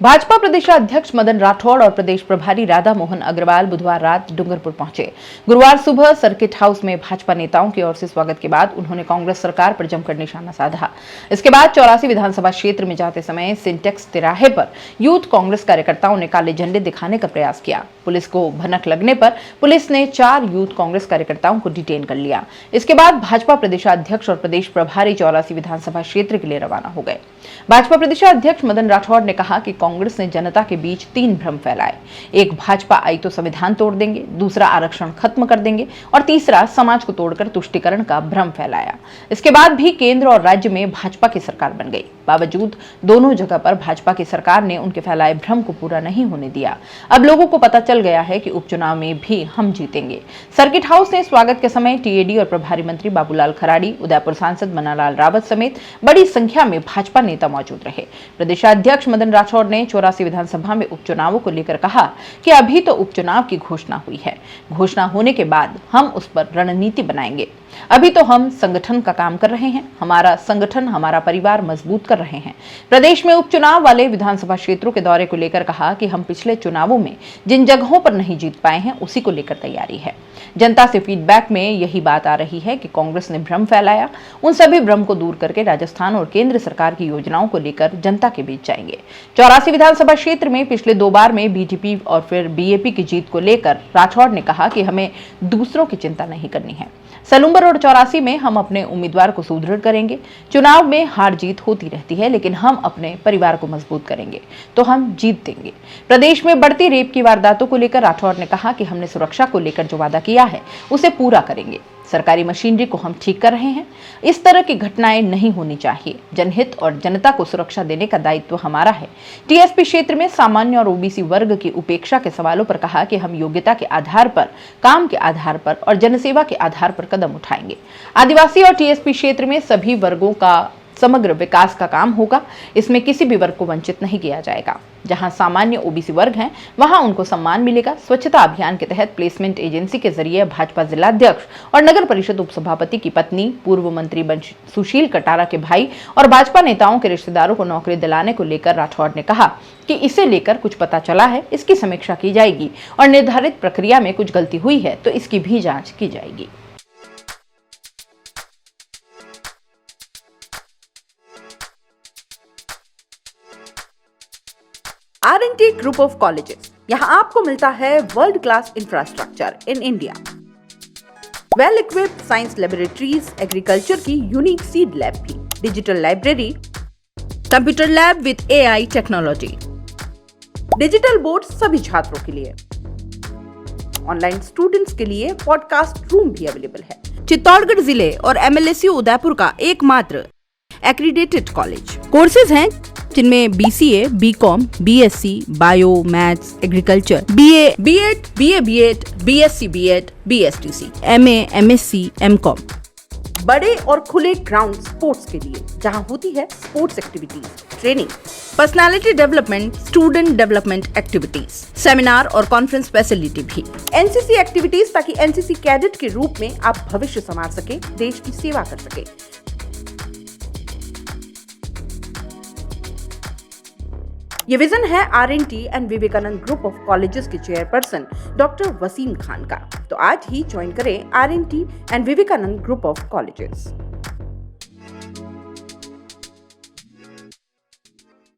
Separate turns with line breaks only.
भाजपा प्रदेशाध्यक्ष मदन राठौड़ और प्रदेश प्रभारी राधा मोहन अग्रवाल बुधवार रात डूंगरपुर पहुंचे। गुरुवार सुबह सर्किट हाउस में भाजपा नेताओं की ओर से स्वागत के बाद उन्होंने कांग्रेस सरकार पर जमकर निशाना साधा। इसके बाद 84 विधानसभा क्षेत्र में जाते समय सिंटेक्स तिराहे पर यूथ कांग्रेस कार्यकर्ताओं ने काले झंडे दिखाने का प्रयास किया। पुलिस को भनक लगने पर पुलिस ने 4 यूथ कांग्रेस कार्यकर्ताओं को डिटेन कर लिया। इसके बाद भाजपा प्रदेशाध्यक्ष और प्रदेश प्रभारी 84 विधानसभा क्षेत्र के लिए रवाना हो गए। भाजपा प्रदेशाध्यक्ष मदन राठौड़ ने कहा कि कांग्रेस ने जनता के बीच 3 भ्रम फैलाए। एक, भाजपा आई तो संविधान तोड़ देंगे, दूसरा आरक्षण खत्म कर देंगे और तीसरा समाज को तोड़कर तुष्टीकरण का भ्रम फैलाया। इसके बाद भी केंद्र और राज्य में भाजपा की सरकार बन गई। बावजूद दोनों जगह पर भाजपा की सरकार ने उनके फैलाए भ्रम को पूरा नहीं होने दिया। अब लोगों को पता चल गया है कि उपचुनाव में भी हम जीतेंगे। सर्किट हाउस ने स्वागत के समय टीएडी और प्रभारी मंत्री बाबूलाल खराड़ी, उदयपुर सांसद मन्नालाल रावत समेत बड़ी संख्या में भाजपा नेता मौजूद रहे। प्रदेशाध्यक्ष मदन राठौड़ ने 84 विधानसभा में उपचुनावों को लेकर कहा कि अभी तो उपचुनाव की घोषणा हुई है। घोषणा होने के बाद हम उस पर रणनीति बनाएंगे। अभी तो हम संगठन का काम कर रहे हैं। हमारा संगठन, हमारा परिवार मजबूत कर रहे हैं। प्रदेश में उपचुनाव वाले विधानसभा क्षेत्रों के दौरे को लेकर कहा कि हम पिछले चुनावों में जिन जगहों पर नहीं जीत पाए हैं उसी को लेकर तैयारी है। जनता से फीडबैक में यही बात आ रही है कि कांग्रेस ने भ्रम फैलाया। उन सभी भ्रम को दूर करके राजस्थान और केंद्र सरकार की योजनाओं को लेकर जनता के बीच जाएंगे। 84 विधानसभा क्षेत्र में पिछले 2 बार में बीटीपी और फिर बीएपी की जीत को लेकर राठौड़ ने कहा कि हमें दूसरों की चिंता नहीं करनी है। सलूंबर और 84 में हम अपने उम्मीदवार को सुदृढ़ करेंगे। चुनाव में हार जीत होती रहती है, लेकिन हम अपने परिवार को मजबूत करेंगे तो हम जीत देंगे। प्रदेश में बढ़ती रेप की वारदातों को लेकर राठौड़ ने कहा कि हमने सुरक्षा को लेकर जो वादा किया है उसे पूरा करेंगे। सरकारी मशीनरी को हम ठीक कर रहे हैं। इस तरह की घटनाएं नहीं होनी चाहिए। जनहित और जनता को सुरक्षा देने का दायित्व हमारा है। टीएसपी क्षेत्र में सामान्य और ओबीसी वर्ग की उपेक्षा के सवालों पर कहा कि हम योग्यता के आधार पर, काम के आधार पर और जनसेवा के आधार पर कदम उठाएंगे। आदिवासी और टीएसपी क्षेत्र में सभी वर्गों का समग्र विकास का काम होगा। इसमें किसी भी वर्ग को वंचित नहीं किया जाएगा। जहां सामान्य ओबीसी वर्ग हैं वहां उनको सम्मान मिलेगा। स्वच्छता अभियान के तहत प्लेसमेंट एजेंसी के जरिए भाजपा जिलाध्यक्ष और नगर परिषद उपसभापति की पत्नी, पूर्व मंत्री सुशील कटारा के भाई और भाजपा नेताओं के रिश्तेदारों को नौकरी दिलाने को लेकर राठौड़ ने कहा कि इसे लेकर कुछ पता चला है, इसकी समीक्षा की जाएगी और निर्धारित प्रक्रिया में कुछ गलती हुई है तो इसकी भी जांच की जाएगी।
R&T ग्रुप ऑफ कॉलेजेस, यहाँ आपको मिलता है world class infrastructure in India, well equipped science laboratories, agriculture की यूनिक सीड लैब भी, digital library, computer lab with AI technology, digital board सभी छात्रों के लिए, ऑनलाइन स्टूडेंट्स के लिए पॉडकास्ट रूम भी अवेलेबल है। चित्तौड़गढ़ जिले और MLSU उदयपुर का एकमात्र एक्रीडेटेड कॉलेज। कोर्सेज हैं जिनमें BCA, BCom, BSc, bio, maths, agriculture, BA, B.Ed, BA, B.Ed, BSc, B.Ed, BSTC, MA, MSc, MCom। बड़े और खुले ग्राउंड स्पोर्ट्स के लिए, जहां होती है sports activities, training, personality development, student development activities, seminar और कॉन्फ्रेंस फैसिलिटी भी, NCC एक्टिविटीज, ताकि NCC कैडेट के रूप में आप भविष्य संवार सके, देश की सेवा कर सके। ये विजन है R&T and Vivekanand group of colleges के चेयरपर्सन डॉक्टर वसीम खान का। तो आज ही ज्वाइन करें R&T and Vivekanand group of colleges.